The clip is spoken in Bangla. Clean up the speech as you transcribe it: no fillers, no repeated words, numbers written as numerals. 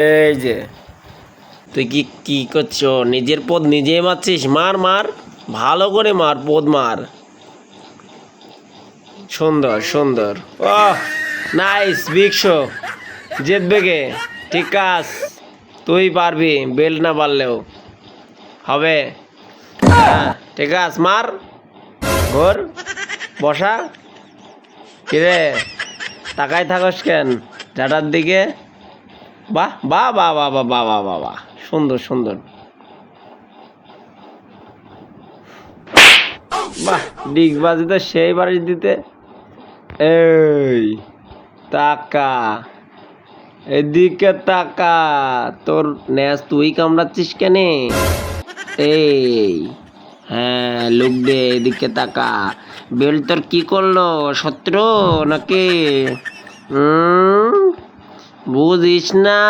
এই যে তুই কি কি করছো? নিজের পদ নিজেই মারছিস? মার মার, ভালো করে মার, পদ মার। সুন্দর সুন্দর, ওহ নাইস, বিগ শো। জিতবে কে? ঠিক কাজ, তুই পারবি, বেল না পারলেও হবে। হ্যাঁ ঠিক আছে, মার, ঘোর, বসা। কিরে তাকাই থাকস কেন ঝাঁটার দিকে? বাহ বাহ বাহ বাহ বাহ বাহ বাহ বাহ বাহ, সুন্দর সুন্দর, বাহ। ডিগবাজি তো সেই বাড়ি দিতে। এই তাকা, এদিকে তাকা, তোর ন্যাস তুই কামড়াচ্ছিস কেনে? এই হ্যাঁ, লোক দে, এদিকে তাকা। বেল তোর কি করলো? শত্রু নাকি? বুঝিস না?